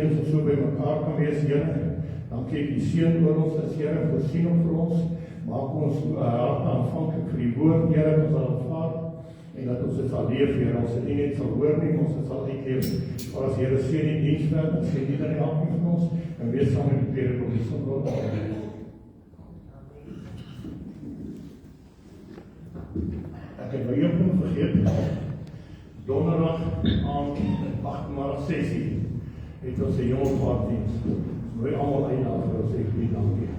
eens of so by mekaar kan wees, Here. Dankie ek die seën oor ons as Here, voorsien vir ons, maak ons hart aanvanklik vir die woord, Here, ons sal aanvaar, en dat ons dit sal leef, Here, ons dit nie net sal hoor nie, ons dit sal uitleef, maar as Here sê die dienstwerk, en sê die dan die elkeen van ons, en wees saam met die predikant op die Sondag. Ek het by een vergeet, donderdag aand, 8:06, het ons een jongensvaarddienst. Ons wil allemaal eindig vir ons ek die dankie.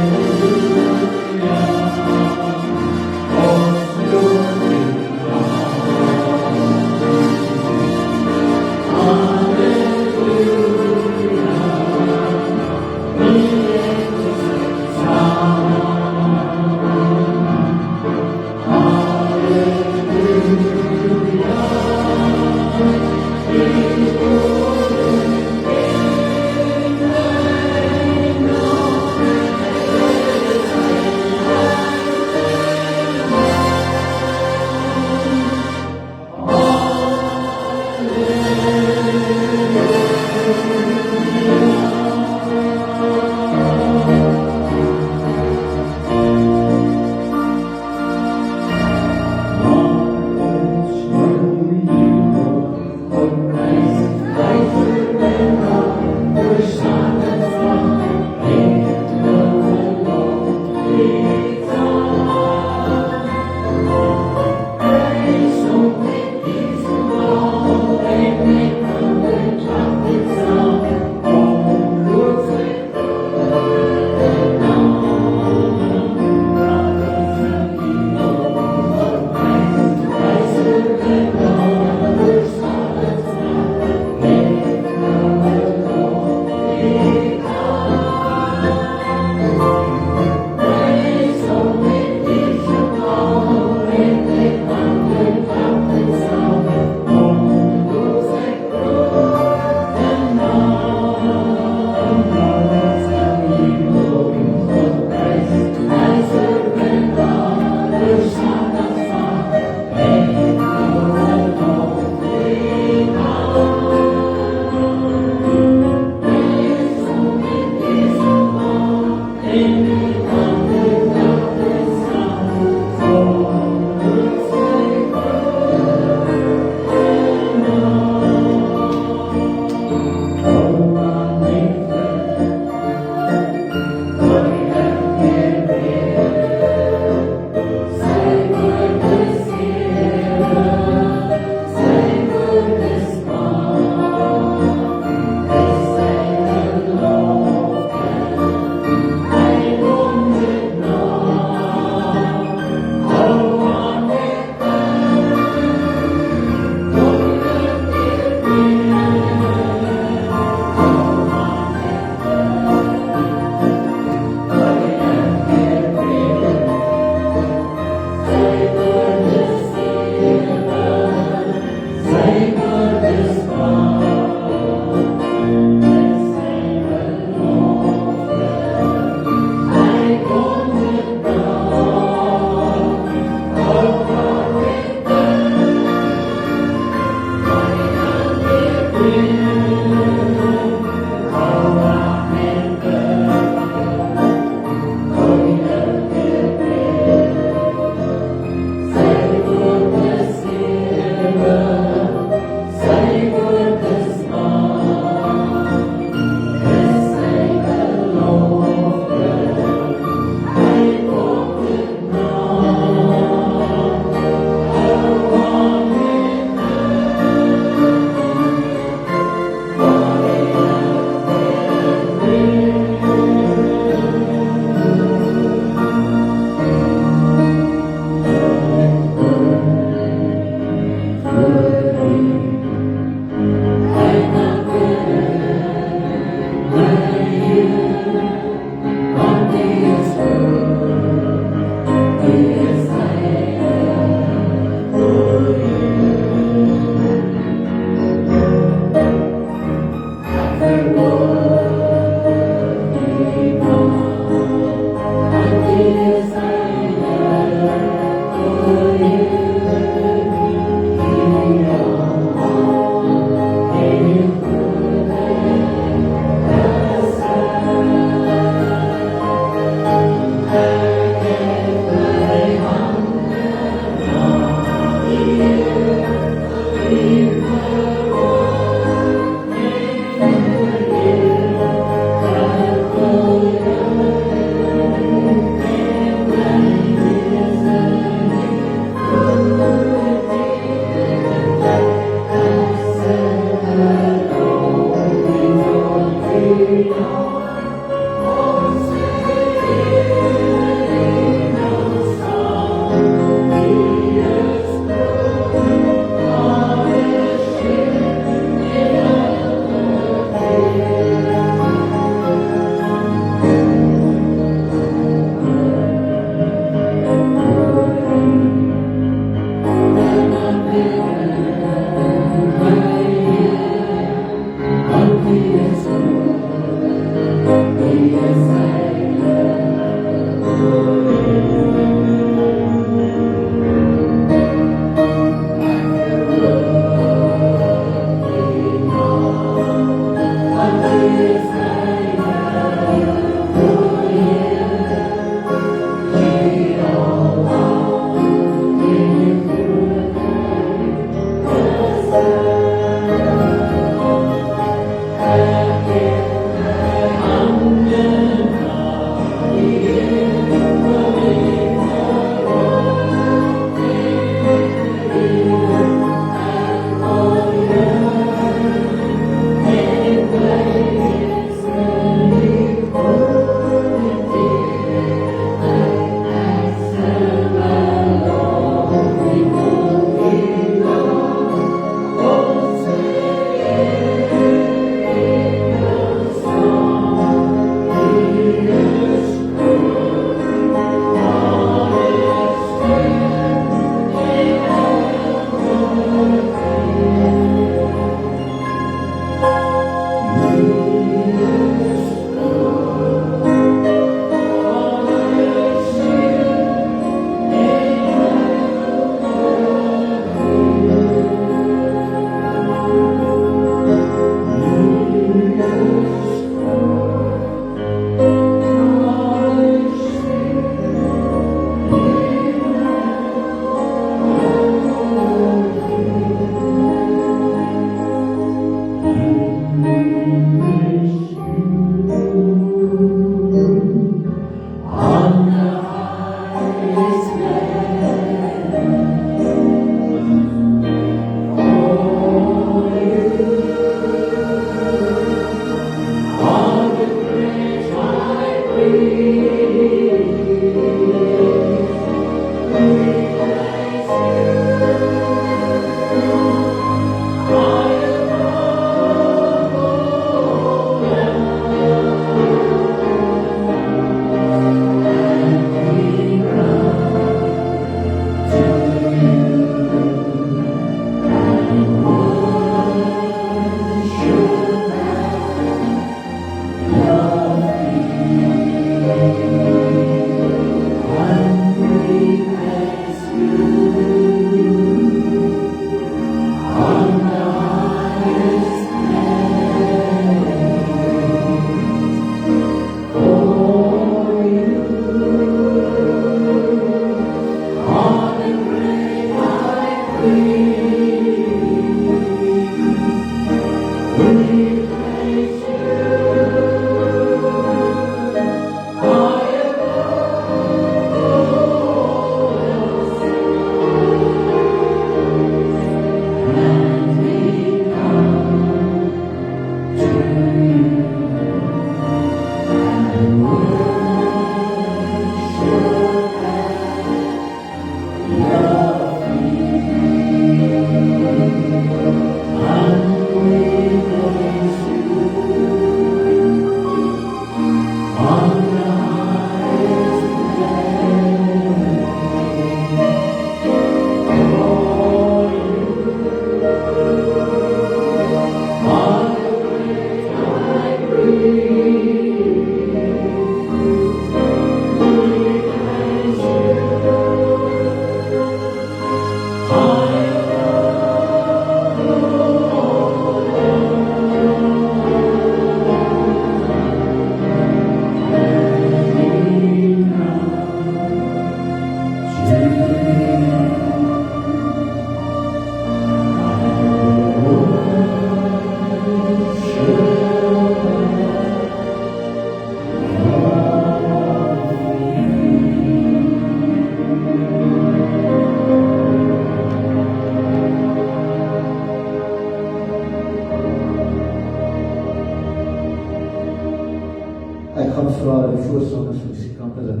Ek gaan vra dat die voorsangers en musikante dit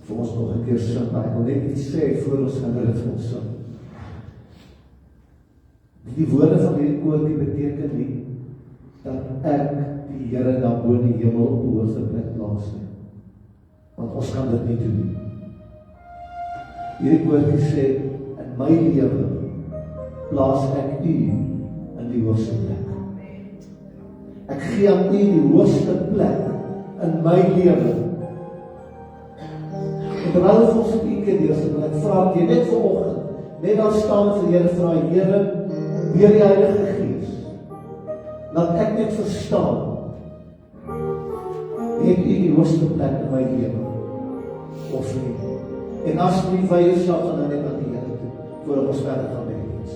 vir ons nog 'n keer sing, maar ek wil net iets sê voor ons gaan dit vir ons sing. Die woorde van hierdie koortjie beteken nie dat ek die Here daar bo in die hemel op die hoogste plek plaas nie. Want ons gaan dit nie doen nie. Hierdie koortjie sê, in my lewe plaas ek U in die hoogste plek. Ek gee aan U die hoogste plek in my lewe. En terwyl ons die keer deur sit, ek vra jy net vanoggend, net daar staan vir die Here, vra Here, deur die Heilige Gees, laat ek net verstaan, het U die hoogste plek in my lewe, of nie. En asseblief wy jouself dan net aan die Here toe, voordat ons verder gaan met die diens.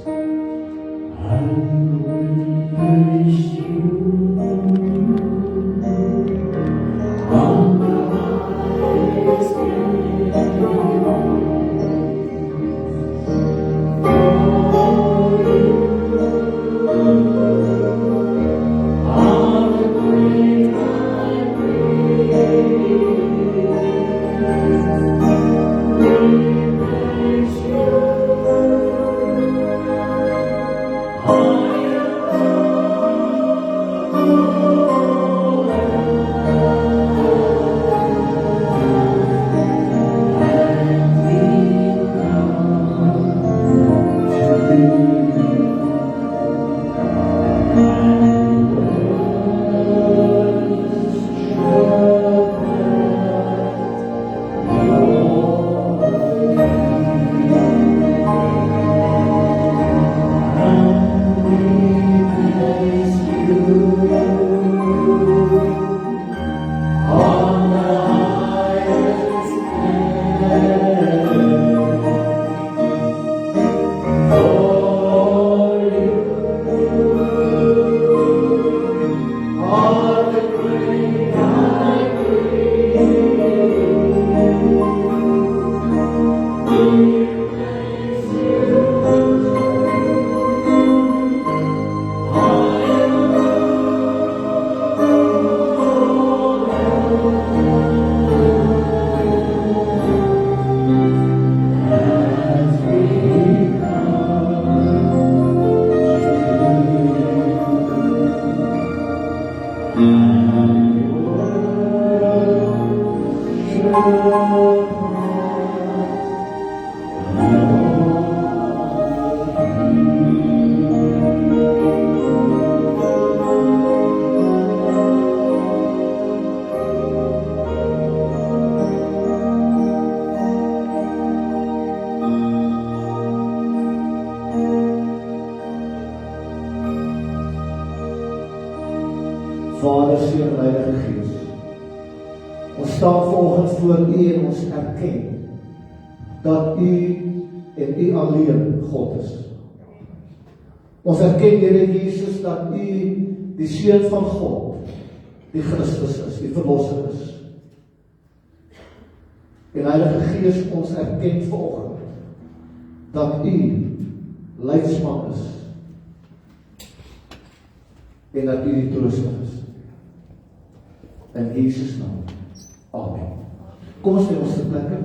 Vader, Seun en Heilige Gees, ons staan vanoggend voor U en ons erken dat U en U alleen God is. Ons erken, Here Jesus, dat U die Seun van God, die Christus is, die Verlosser is. En Heilige Gees, ons erken vanoggend dat U leidsman is en dat U die trooster is. In Jesus naam. Amen. Kom ons neem ons plekke.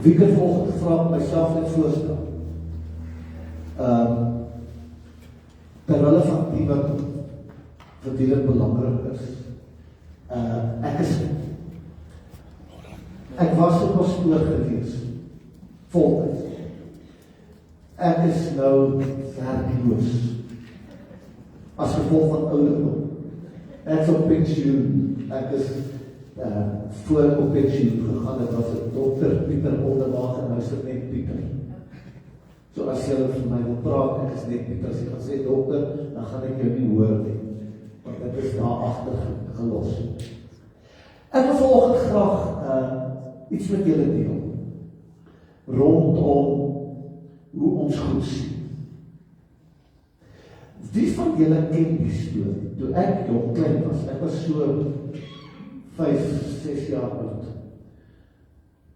Wie kan volgende vraag myself net voorstel? Terwille van die wat verdeeld belangrik is. Ek was 'n pastoor gewees, volgens. Ek is nou werkloos, as gevolg van ouderdom. Ek is op pensioen, ek is voor op pensioen gegaan, het was 'n dokter Pieter Oldenwaag en nou is dit net Pieter. So as jy vir my wil praat, ek is net Pieter, as jy gaan sê dokter, dan gaan ek jou nie hoor nie, want dit is daar agter gelos. Ek wil vanoggend graag iets met julle deel, rondom hoe ons goed sien. Wie van julle ken die storie? Toe ek jong klein was, ek was so 5-6 jaar oud,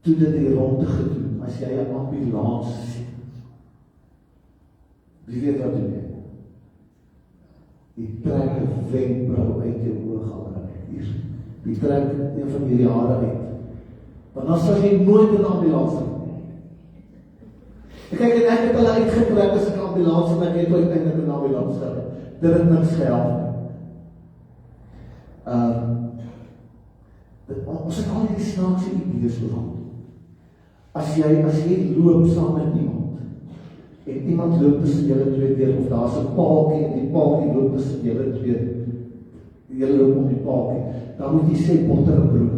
toe dit die ronde gedoen, as jy 'n ambulans sien, wie weet wat doen jy? Die trek 'n wenkbrauw uit jou oog al hier, die trek een van die jare uit, want dan sal jy nooit in 'n ambulans ry. Kyk, en ek het hulle uitgetrek as 'n ambulans en ek het uiteindelik in 'n ambulans gery. Dit het niks gehelp nie. Ons het al die snaakse idees rond. As jy loop saam met iemand, en iemand loop tussen julle twee deur, of daar's 'n paaltjie en die paaltjie loop tussen julle twee, julle loop om die paaltjie, dan moet jy sê botter en brood.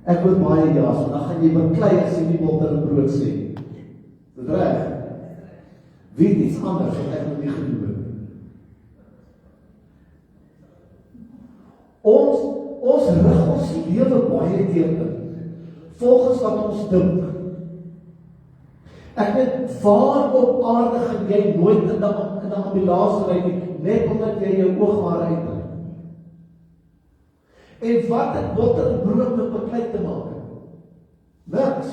Ek hoor baie ja's, want dan gaan jy beklei as jy nie botter en brood sê. Dit reg. Weet iets anders wat ek nog nie gedoen het. Ons rig ons lewe baie keer in, volgens wat ons dink. Ek weet, waar op aarde gaan jy nooit in 'n ambulans ry nie, net omdat jy jou ooghare uittrek. En wat het botter en brood met beklei te maak? Niks.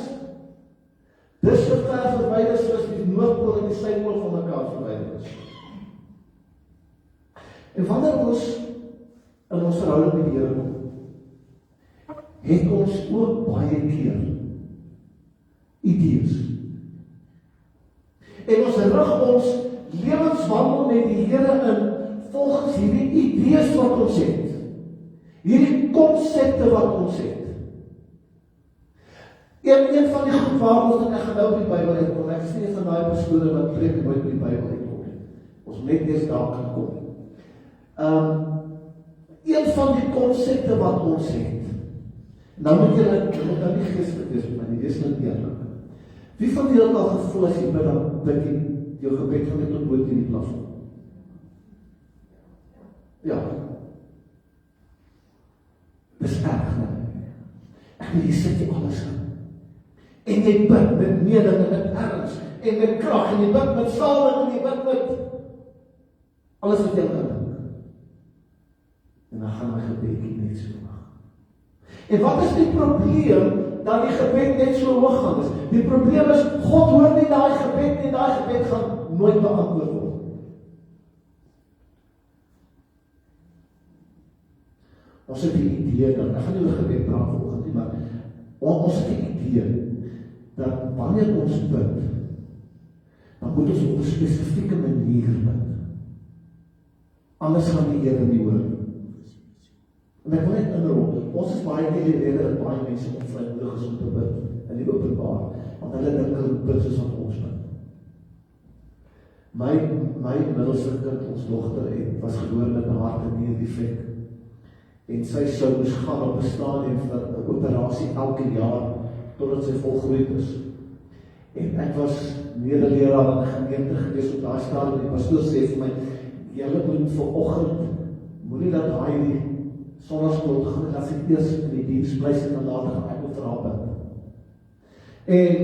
Dis so ver verwyder soos die Noordpool en die Suidpool van mekaar verwyder is. En wanneer ons in ons verhouding met die Here kom, het ons ook baie keer idees. En ons rig ons lewenswandel met die Here in volgens hierdie idees wat ons het. Hierdie konsepte wat ons het. Een van die goed waar ons ek gaan nou op die Bybel uitkom. Ek sê van daai persone wat preek nooit op die Bybel uitkom. Ons net eers daar kan kom. Een van die konsepte wat ons het. Nou moet jy nou nie geestelik wees, maar nie wees net eerlik. Wie van julle het al gevoel as jy bid dan bid jy jou gebed van net tot boot in die plafon? Ja. Dis erg, né? Ek wil jy sit jy alles in. En jy bid met mening en met erns en met krag en jy bid met salwing en jy bid met alles wat jy kan. En dan gaan my gebedjie net so hoog. En wat is die probleem dat die gebed net so hoog gaan is? Die probleem is God hoor nie daai gebed nie, daai gebed gaan nooit beantwoord word. Ons het die idee dat ek gaan nie oor gebed praat vanoggend nie, maar ons het die idee dat wanneer ons bid, dan moet ons op 'n spesifieke manier bid. Anders gaan die Here nie hoor. En ek wil net inroep, ons is baie keer die rede dat baie mense onvrymoedig is om te bid in die openbaar, want hulle dink hulle bid soos wat ons bid. My middelste kind, ons dogter, was gebore met 'n hart- en nierdefek. En sy sou moes gaan op 'n stadium vir 'n operasie elke jaar totdat sy volgroeid is. En ek was medeleraar in 'n gemeente gewees op daai stadium. Die pastoor sê vir my, julle moet vanoggend moenie dat daai sonnaskool te gaan, en as ek eers in die diens bly sit, en later gaan ek vir haar bid. En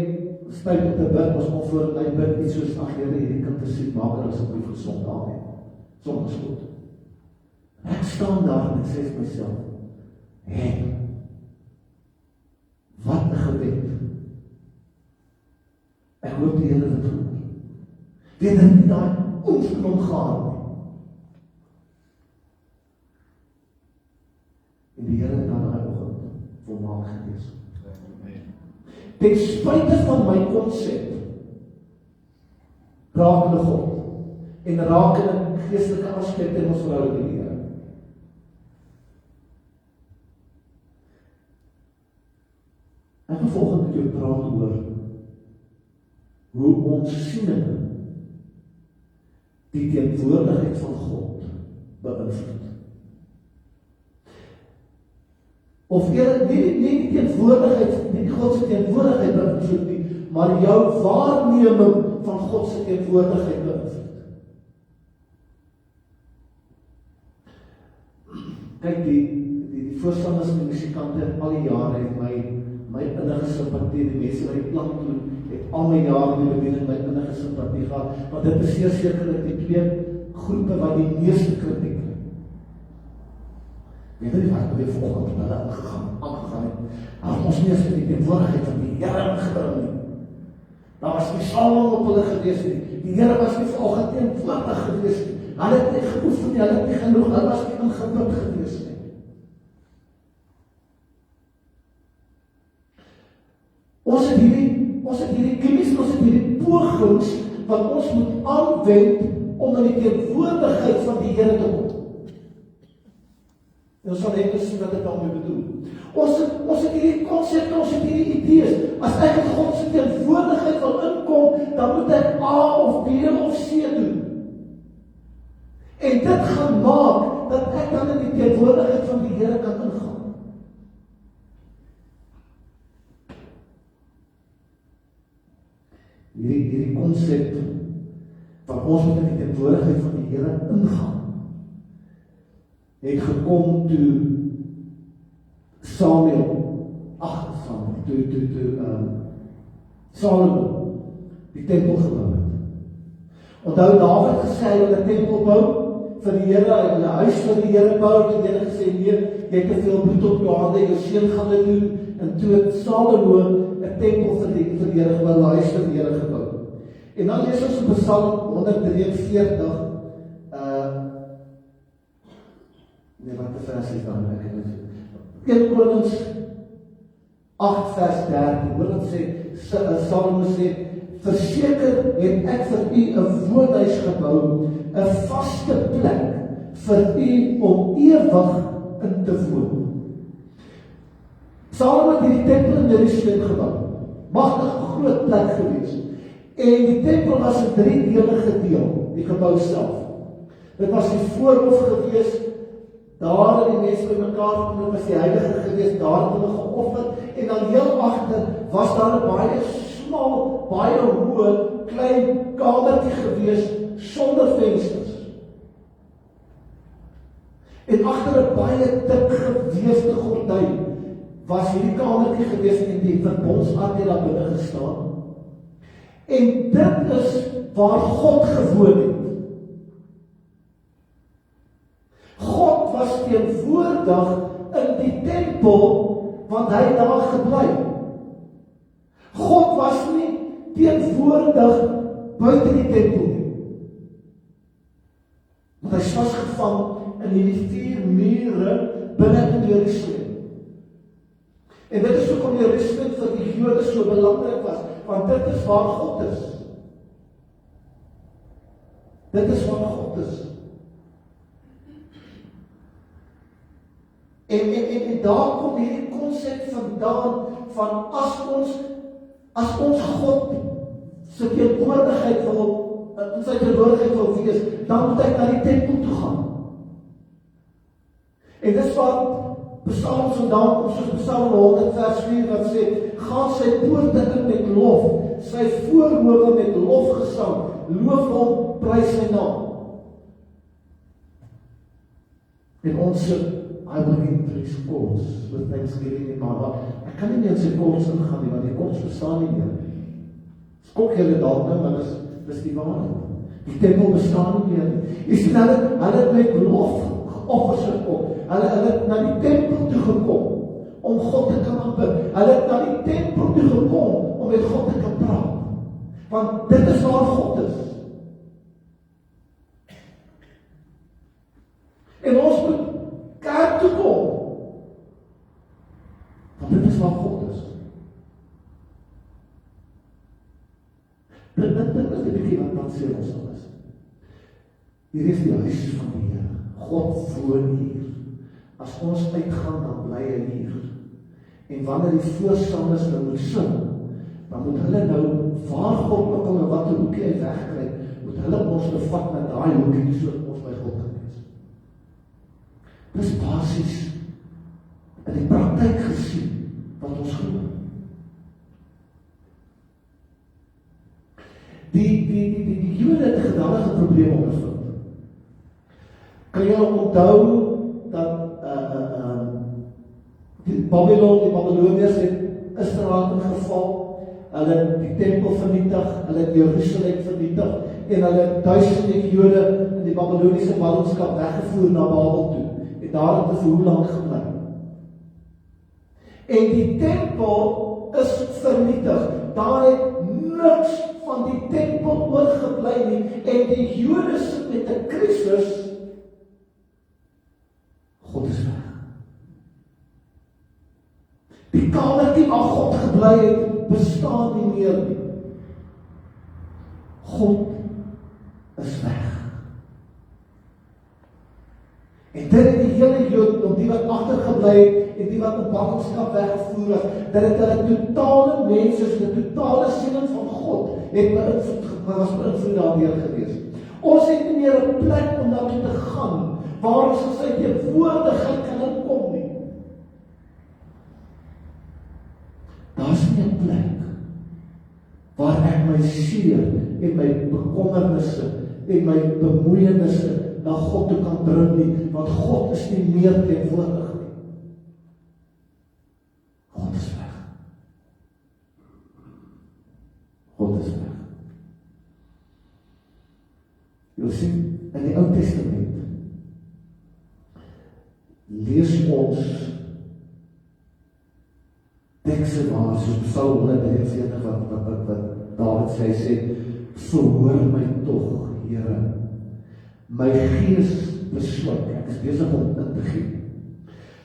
spyt met te bid, ons kom voor my bid iets soos, ag Here, hierdie kind is siek, maak haar asseblief gesond, amen. Sonnaskool. Ek staan daar en ek sê vir myself, wat 'n gebed. Ek hoop die Here dit hoor. Weet dit nie daai oefening gaan nie. En die Here het dan daai oggend volmaak gewees. Ten spyte van my konsep, rakende God, en rakende geestelike aspekte in ons verhouding met die Here. Ek wil volgende met jou praat oor hoe ons siening die teenwoordigheid van God beïnvloed. Of nie die teenwoordigheid, nie God se teenwoordigheid beïnvloed nie, maar jou waarneming van God se teenwoordigheid beïnvloed. Kyk, die voorstanders en die musikante al die jare het my innige simpatie, die mense wat die plank doen, het al my jare die bediening my innige simpatie gehad, want dit is sekerlik die twee groepe wat die meeste kritiek kry. Weet jy wat die volgende hulle aangegaan het? Ons nie eens in die teenwoordigheid van die Here ingebring nie. Daar was nie salwing op hulle gewees nie. Die Here was nie vanoggend teenwoordig gewees nie. Hulle het nie geoefen nie, hulle het nie genoeg, hulle was nie ingebid gewees nie. Ons het hierdie kennis, ons het hierdie pogings wat ons moet aanwend om in die teenwoordigheid van die Here te kom. En ons sal net sien wat ek daarmee bedoel. Ons het hierdie konsepte, ons het hierdie idees. As ek in God se teenwoordigheid wil inkom, dan moet ek A of B of C doen. En dit gaan maak dat ek dan in die teenwoordigheid van die Here kan ingaan. Hierdie konsep van ons moet in die teenwoordigheid van die Here ingaan, het gekom toe Salomo die tempel gebou het. Onthou Dawid gesê hy wil 'n tempel bou vir die Here, hy wil 'n huis vir die Here bou, en die Here gesê nee, jy het te veel bloed op jou hande, jou seun gaan dit doen, en toe het Salomo 'n tempel vir die Here gebou, 'n huis vir die Here gebou. En dan lees ons in Psalm 143, wat die vers is dan, 1 Konings 8 vers 13, hoor wat sê, Salomo sê, verseker het ek vir u 'n woonhuis gebou, 'n vaste plek vir u om ewig in te woon. Salomo het die tempel in Jerusalem gebou, magtig groot plek gewees, en die tempel was in 3 dele gedeel, die gebou self. Dit was die voorhof gewees, daar het die mense by mekaar gekom, dit was die heilige gewees, daar het hulle geoffer, en dan heel agter was daar 'n baie smal, baie hoë, klein kamertjie gewees, sonder vensters. En agter 'n baie dik geweefde gordyn was hierdie kamertjie gewees en die verbondsark het daar binne gestaan. En dit is waar God gewoon het. God was teenwoordig in die tempel, want hy het daar gebly. God was nie teenwoordig buite die tempel nie. Want hy was gevang in die 4 mure binne in Jerusalem. En dit is hoekom Jerusalem vir die Jode so belangrik was, want dit is waar God is. Dit is waar God is. En daar kom hierdie konsep vandaan van as ons God se teenwoordigheid wil, in sy teenwoordigheid wil wees, dan moet hy na die tempel toe gaan. En dis wat Psalms vandaan kom, soos Psalm 100 vers 4 wat sê, gaan sy poorte in met lof, sy voorhowe met lofgesang, loof hom, prys sy naam. En ons sit I will increase courts with thanksgiving in my heart. Ek kan nie meer in sy courts ingaan nie, want die courts bestaan nie meer. Skok julle dalk nou, maar dis die waarheid. Die tempel bestaan nie meer nie. Jy sien, hulle het met lofoffers gekom. Hulle het na die tempel toe gekom om God te kan aanbid. Hulle het na die tempel toe gekom om met God te kan praat. Want dit is waar God is. En ons moet kerk toe kom. Want dit is waar God is. Dit is die bietjie wat sê ons al is. Hier is die huis van die Here. God woon hier. As ons uitgaan, dan bly hy hier. En wanneer die voorstanders nou moet sing, dan moet hulle nou, waar God ook al in watter hoekie hy wegkry, moet hulle ons bevat na daai hoekie, so ons by God kan wees. Dis basies in die praktyk gesien wat ons glo. Die Jode het 'n geweldige probleem ondervind. Kan jy onthou dat die Babyloniërs het Israel ingeval, hulle het die tempel vernietig, hulle het Jerusalem vernietig, en hulle het duisende Jode in die Babyloniese ballingskap weggevoer na Babel toe, en daar het hulle vir hoe lank gebly. En die tempel is vernietig, daar het niks van die tempel oorgebly nie, en die Jode sit met 'n krisis. God is weg. Die kamertjie waar God gebly het, bestaan nie meer nie. God is weg. En dit het die hele Jodendom, die wat agtergebly het, en die wat op ballingskap weggevoer is, dat het hulle totale mense, die totale siening van God, was beïnvloed daardeur gewees. Ons het nie meer 'n plek om daartoe te gaan, waar ons in sy teenwoordigheid kan inkom nie. Daar is nie 'n plek waar ek my seer en my bekommernisse en my bemoeienisse na God toe kan bring nie, want God is nie meer teenwoordig nie. God is weg. God is weg. Jy sien, in die Ou Testament lees ons tekste waar soos Psalm 143 wat Dawid sê, verhoor my tog, Here. My gees besluk, ek is besig om in te gee.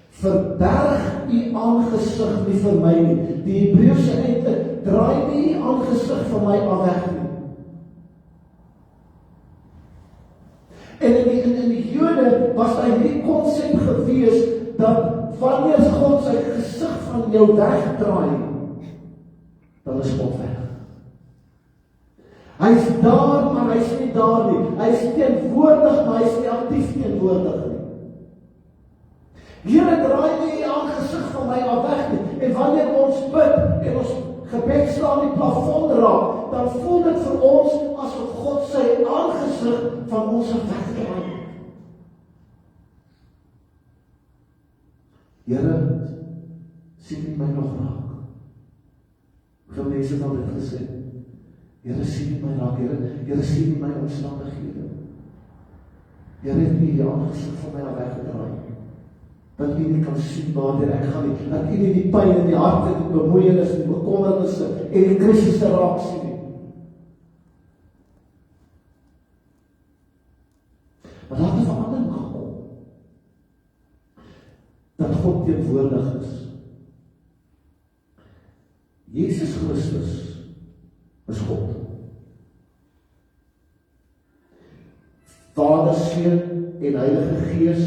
Verberg u aangesig nie vir my nie. Die Hebreëse einde, draai nie u aangesig vir my af weg nie. En in die Jode was daar hierdie konsep gewees dat wanneer God sy gesig van jou wegdraai, dan is God weg. Hy is daar, maar hy is nie daar nie. Hy is teenwoordig, maar hy is nie aktief teenwoordig nie. Here, draai nie u aangesig van my af weg nie. En wanneer ons bid en ons gebed slaan die plafon raak, dan voel dit vir ons asof God sy aangesig van ons wegdraai. Here, sien U my nog raak? Hoeveel mense het al dit gesê? Here, sien U my raak, Here, sien U my omstandighede. Here, het U die aangesig van my weggedraai. Dat U nie kan sien waartoe ek gaan nie. Dat U nie die pyn in die hart en die bemoeienis, die bekommernisse en die krisisse raak sien nie. Maar laat 'n verandering kom. Dat God teenwoordig is. Jesus Christus is God. Vader, Seun en Heilige Gees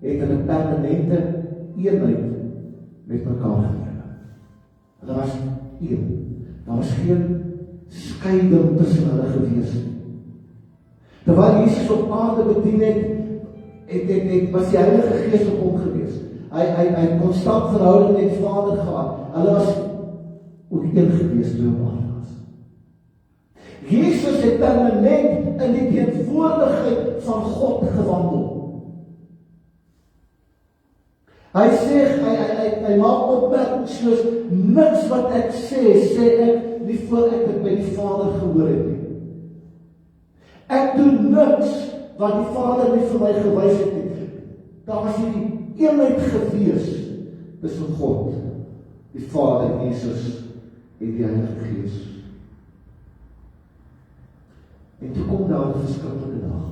het in 'n permanente eenheid met mekaar gelewe. Hulle was een. Daar was geen skeiding tussen hulle gewees nie. Terwyl Jesus op aarde bedien het, was die Heilige Gees op hom gewees. Hy het konstant verhouding met die Vader gehad. Hulle was ook een gewees toe op aarde was. Jesus het permanent in die teenwoordigheid van God gewandel. Hy sê, hy maak opmerkings soos, niks wat ek sê ek nie voor ek dit by die Vader gehoor het nie. Ek doen niks wat die Vader nie vir my gewys het nie. Daar was hierdie eenheid gewees tussen God, die Vader, Jesus en die Heilige Gees. En toe kom daar 'n verskriklike dag.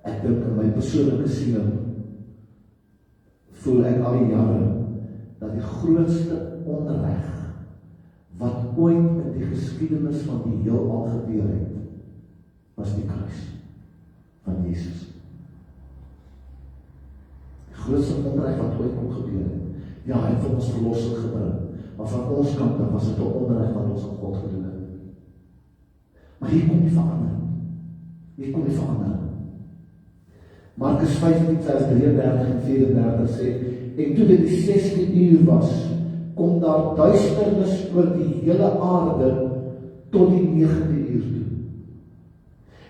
Ek dink in my persoonlike siening voel ek al die jare dat die grootste onreg wat ooit in die geskiedenis van die heelal gebeur het, was die kruis van Jesus. Die grootste onreg wat ooit kon gebeur het. Ja, hy het vir ons verlossing gebring, maar van ons kant was dit 'n onreg wat ons aan God gedoen het. Maar hier kom die verandering. Hier kom die verandering. Markus 15 vers 33 en 34 sê, en toe dit die 6de uur was, kom daar duisternis oor die hele aarde tot die 9de uur toe.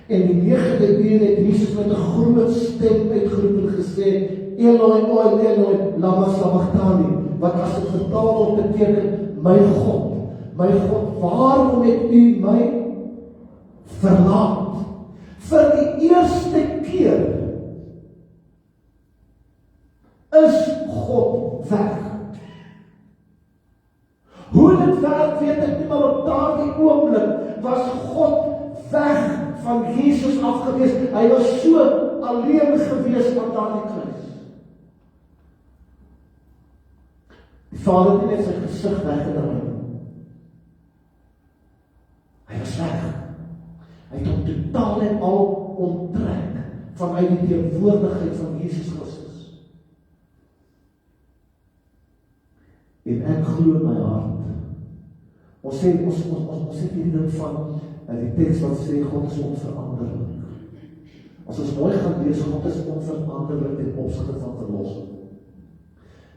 En die 9de uur het Jesus met 'n groot stem uitgeroep en gesê, Eloi, Eloi, lama sabachthani, wat as dit vertaal word beteken, my God, waarom het u my verlaat? Vir die eerste keer is God weg. Hoe dit werk, weet ek nie, maar op daardie oomblik was God weg van Jesus afgewees. Hy was so alleen gewees aan daardie kruis. Die Vader het net sy gesig weggedraai. Hy was weg. Hy het hom totaal en al onttrek vanuit die teenwoordigheid van Jesus Christus. En ek glo in my hart. Ons sê hierdie ding van die teks wat sê God is onveranderlik. As ons mooi gaan lees, God is onveranderlik ten opsigte van verlossing.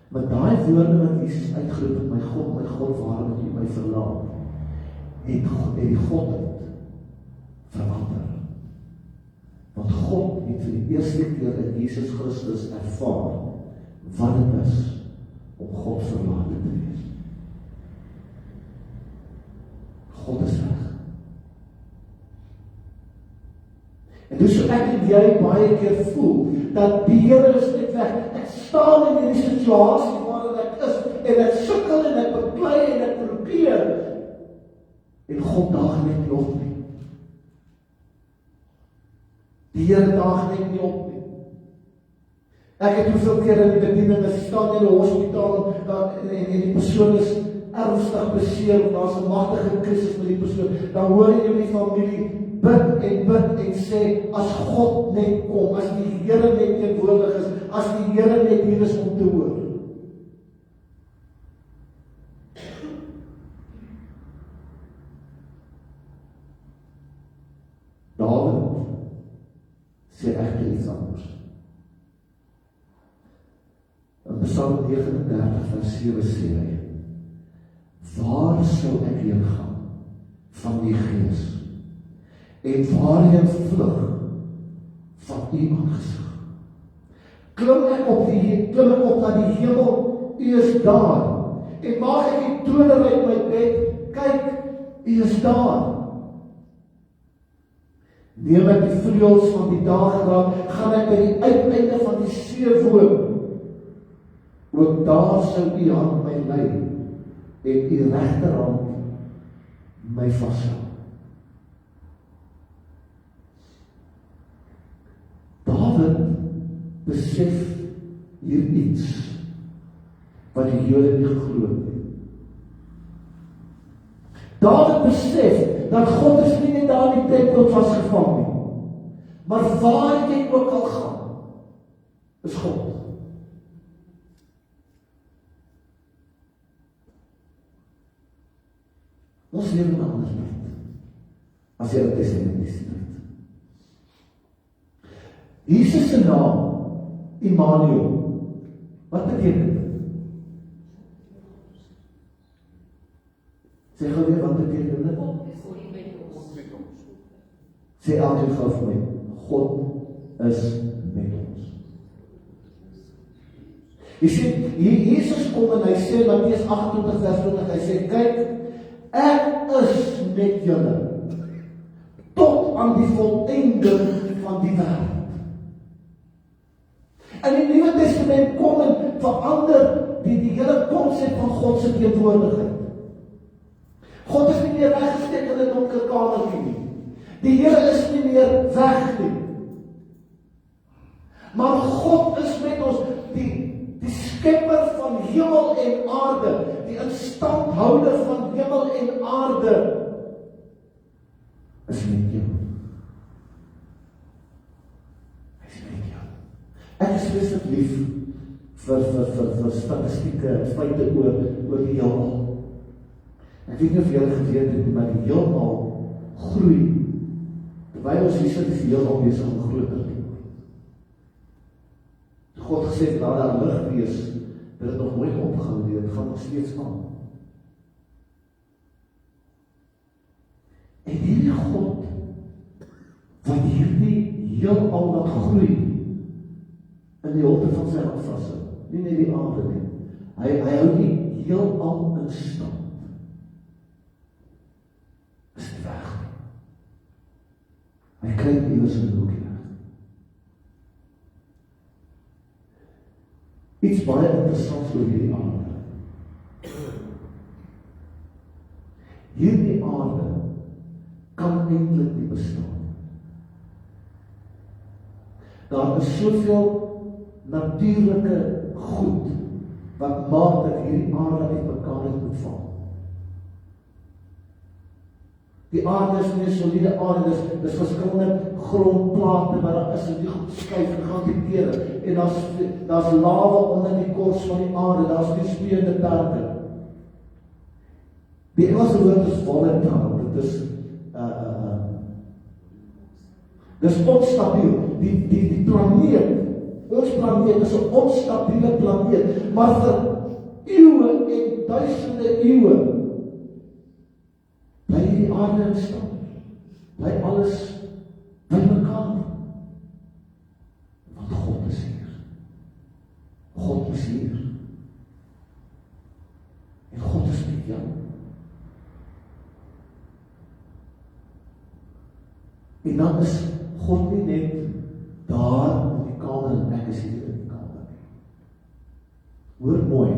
Met daai woorde wat Jesus uitgeroep het, my God, waarom het u my verlaat? Het die God verander. Want God het vir die eerste keer in Jesus Christus ervaar wat dit is om God verlate te wees. God is weg. En dus so ek en jy baie keer voel, dat die Here is net weg. Ek staan in hierdie situasie waarin ek is, en ek sukkel en ek beklei en ek probeer, en God daag net nie op nie. Die Here daag net nie op nie. Ek het hoeveel keer in die bediening, as jy staan in die hospitaal, en die persoon is ernstig beseer, of daar is 'n magtige krisis met die persoon, dan hoor jy die familie bid en sê, as God net kom, as die Here net teenwoordig is, as die Here net hier is om te hoor. Dawid sê egter iets anders. In Psalm 39 vers 7 sê hy, waar sou ek heen gaan van die Gees? En waarheen vlug van u aangesig? Klim ek op na die hemel, u is daar. En maak ek die toner uit my bed, kyk, u is daar. Neem ek die vleuels van die dageraad, gaan ek by die uiteinde van die see woon. Ook daar sou u hand my lei, en u regterhand my vashou. David besef hier iets wat die Jode nie geglo het nie. David besef dat God is nie net daar in die tempel vasgevang nie, maar waar jy ook al gaan, is God. Ons lewe in 'n ander tyd as die Ou Testamentiese tyd. Jesus se naam, Immanuel, wat beteken dit? Sê gou weer, wat beteken dit? Sê elkeen gou vir my, God is met ons. Jy sien, Jesus kom en hy sê, Mattheus 28 vers 20, hy sê, kyk, ek is met julle, tot aan die volëinding van die wêreld. In die Nuwe Testament kom en verander die hele konsep van God se teenwoordigheid. God is nie meer weggesteek in 'n donker kamertjie nie. Die Here is nie meer weg nie. Maar God is met ons, die skepper van hemel en aarde, die instandhouder van hemel en aarde, is met jou. Hy is met jou. Ek is vreeslik lief vir statistieke, feite oor die heelal. Ek weet nie of julle geweet het, maar die heelal groei. Terwyl ons hier sit, is die heelal besig om groter te word. God gesê, laat daar lig wees, dat het nog nooit opgehou het, dit gaan nog steeds aan. En hierdie God, wat hierdie heelal wat groei, in die holte van sy afvasse, nie net die aarde nie, hy hou die heelal in stand. Is nie weg nie. Hy kyk iewers in die hoekie weg. Iets baie interessants oor hierdie aarde. Hierdie aarde kan eintlik nie bestaan. Daar is soveel natuurlike goed wat maak dat hierdie aarde uit mekaar moet val. Die aarde is nie 'n soliede aarde, dis verskillende grondplate wat daar is, en die goed skuif en gaan die tere, en daar's lawe onder die kors van die aarde, daar's nie speende perke. Die Engelse woord is volatile, dit is dis onstabiel. Die planeet, ons planeet is 'n onstabiele planeet, maar vir eeue en duisende eeue bly die aarde in stand, bly alles by mekaar. Want God is hier. God is hier. En God is met jou. En dan is God nie net daar in die kamer en ek is hier in die kamer. Hoor mooi.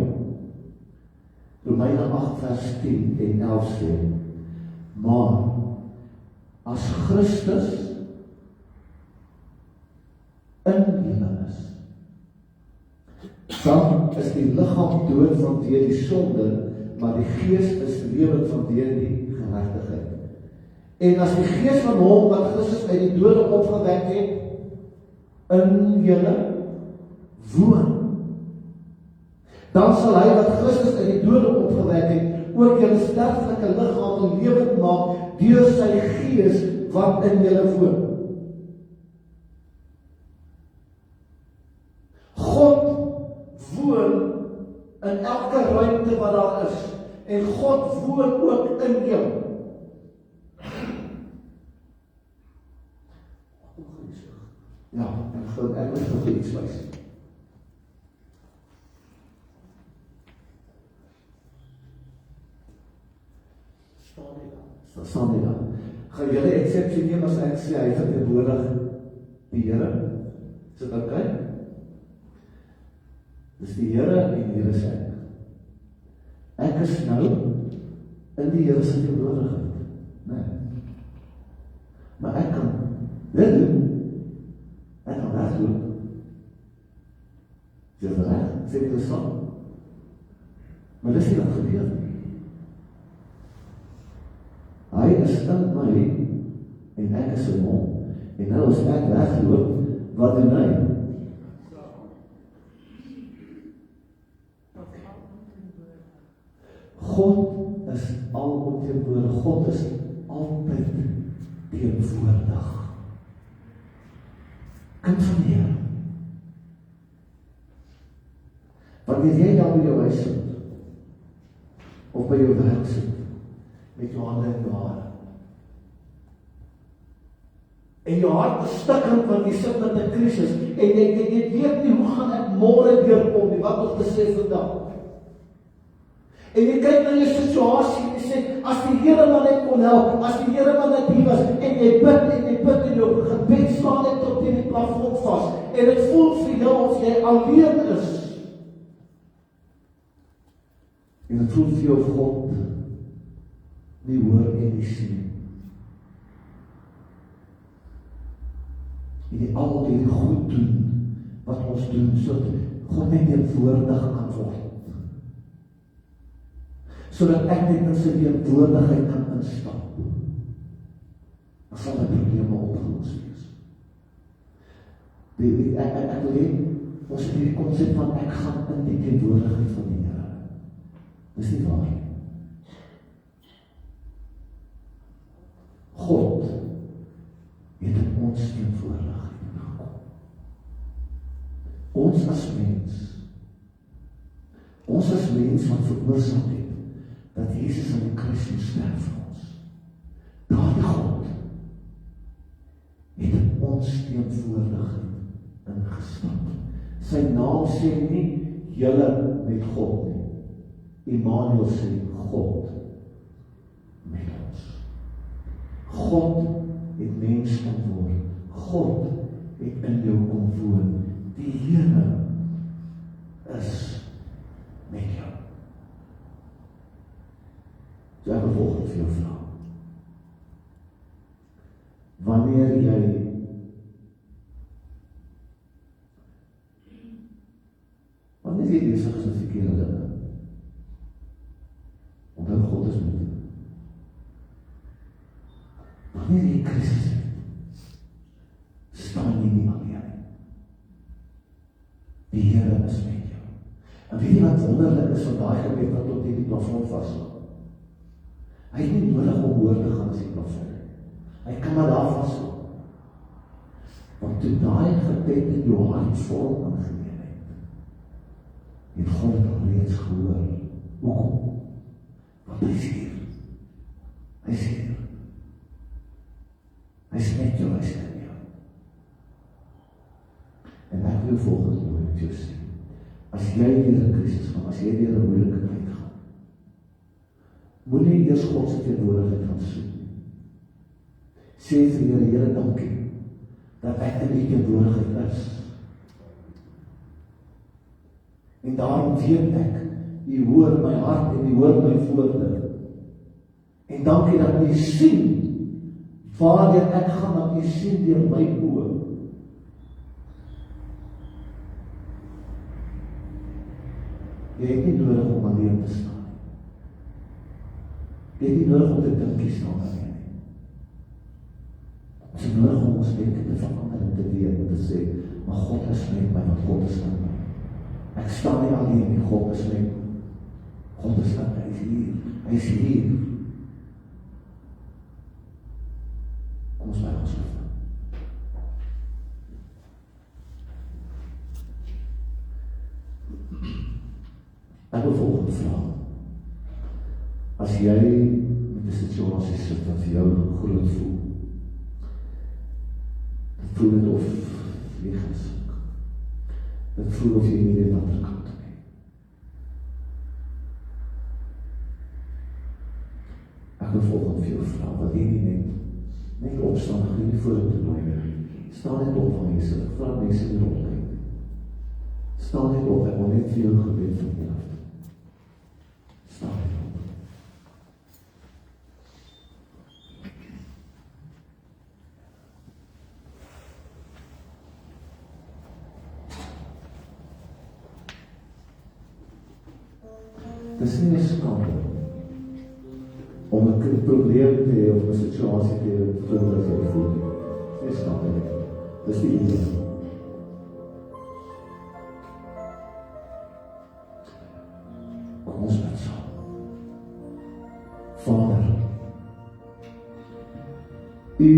Romeine 8 vers 10 en 11 sê, maar as Christus in julle is, dan is die liggaam dood vanweë die sonde, maar die gees is lewend vanweë die geregtigheid. En as die gees van hom wat Christus uit die dode opgewek het, in julle woon, dan sal hy wat Christus uit die dode opgewek het, ook julle sterflike liggame lewend maak deur sy gees wat in julle woon. God woon in elke ruimte wat daar is, en God woon ook in jou. Ja, ek moet nog iets wys. Staan nie dan. Gaan julle eksepsie neem as ek sê hy verteenwoordig die Here? Is dit oukei? Dis die Here en die Here sê ek. Ek is nou in die Here se teenwoordigheid. Nee. Maar ek kan dit doen. Ek kan wegloop. Sê dit reg? Sê dit so? Maar dis nie wat gebeur nie. Hy is in my en ek is in hom. En nou as ek wegloop, wat doen hy? God is alomteenwoordig. God is altyd teenwoordig. Kind van die Here. Wanneer jy daar by jou huis sit, of by jou werk sit, met jou hande in jou hare, En jou hart is stikkend want jy sit met 'n krisis en jy weet nie hoe gaan ek môre deurkom nie, wat nog te sê vandag. En jy kyk na jou situasie en jy sê, as die Here maar net kon help, as die Here maar net hier was, en jy bid en jou gebed staan net tot teen die plafon vas, en dit voel vir jou of jy alleen is. En dit voel vir jou God nie hoor en nie sien. En die altyd die goed doen wat ons doen, sodat God net teenwoordig kan word. Sodat ek net in sy teenwoordigheid kan instap. Dan sal die probleme opgelos wees. Ek wil hê, ons het die konsep van ek gaan in die teenwoordigheid van die Here. Dis nie waar nie. God het in ons teenwoordigheid gekom. Ons as mens wat veroorsaak het dat Jesus aan die kruis moes sterf vir ons. Daardie God het in ons teenwoordigheid ingestap. Sy naam sê nie julle met God nie. Immanuel sê God met ons. God het mens geword. God het in jou kom woon. Die Here is met jou. So ek wil volgende vir jou vra. Wanneer jy besig is met verkeerde dinge, onthou God is met jou. Wanneer jy krisis het, staan jy nie alleen. Die Here is met jou. En weet jy wat wonderlik is van daai gebed wat tot hierdie plafon vasloop? Hy het nie nodig om hoor te gaan as die plafon. Hy kan maar daar vasloop. Want toe daai gebed in jou hart vol aangeneem het God het reeds gehoor. Hoekom? Want hy is hier. Hy is hier. Hy is met jou, hy is in jou. En ek wil volgens nooit jou sê, as jy deur 'n krisis gaan, as jy deur 'n moeilike tyd gaan, moenie eers God se teenwoordigheid gaan soek nie. Sê vir die Here, dankie, dat ek in die teenwoordigheid is. En daarom weet ek, U hoor my hart en U hoor my woorde. En dankie dat U sien, Vader, ek gaan dat U sien deur my oë. Jy het nie nodig om alleen te staan. Jy het nie nodig om te dink jy staan alleen nie. Ons het nodig om ons denke te verander en te weet en te sê, maar God is met my, want God is met my. Ek staan nie alleen nie, God is met my. God is met my, hy is hier. Hy is hier. Kom ons by ons lief. Ek wil volgende vraag. As jy met die situasie sit wat vir jou groot voel, dit voel net of leeg is. Dit voel of jy nie weet wat er kan doen nie. Ek wil volgende vir jou vraag, wat jy nie net opstaan, ek wil nie voor te blijf. Staan net op van jy sit, vraag mense die rondkijk. Staan net op, ek wil net vir jou gebed van jy af. Staan net op. Dit is nie 'n skande om 'n probleem te hê of 'n situasie te hê wat jy voel. Dit is skande nie. Dit is die idee. Kom ons bid saam. Vader, U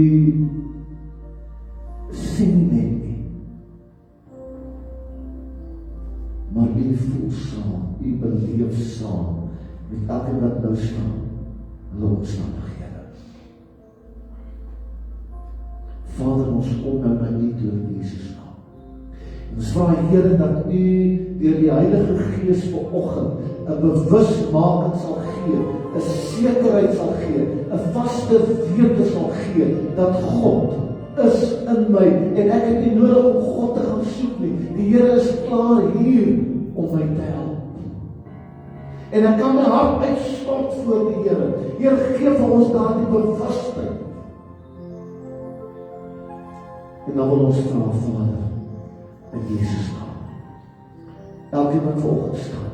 sien net nie, maar U voel saam, U beleef saam met elke wat nou staan in die omstandighede. Vader, ons kom nou na U toe in Jesus naam. Ons vra Here dat U deur die Heilige Gees vanoggend 'n bewusmaking sal gee, 'n sekerheid sal gee, 'n vaste wete sal gee dat God is in my en ek het nie nodig om God te gaan soek nie. Die Here is klaar hier om my te help. En ek kan my hart uitstort voor die Here. Here, gee vir ons daardie bewustheid. En dan wil ons vra, Vader, in Jesus naam. Elkeen wat vanoggend staan,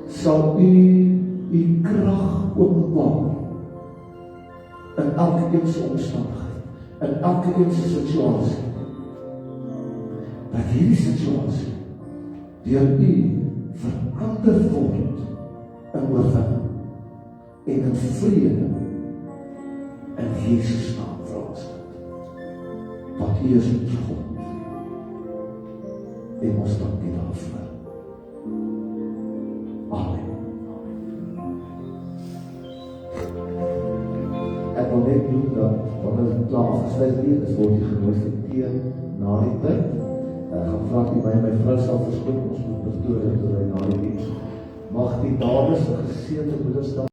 sal U krag openbaar in elke se omstandigheid, in elke se situasie. Dat hierdie situasie deur U verander word in oorwinning en in vrede in Jesus naam vra ons dit. Want U is ons God en ons dank U daarvoor. Amen. Ek wil net doen dat wanneer het klaar afgesluit is, word jy genooi vir tee na die tyd. Ek gaan vra die my vrou sal verskoon, ons moet Pretoria toe ry na die diens. Mag die dames 'n geseënde Moedersdag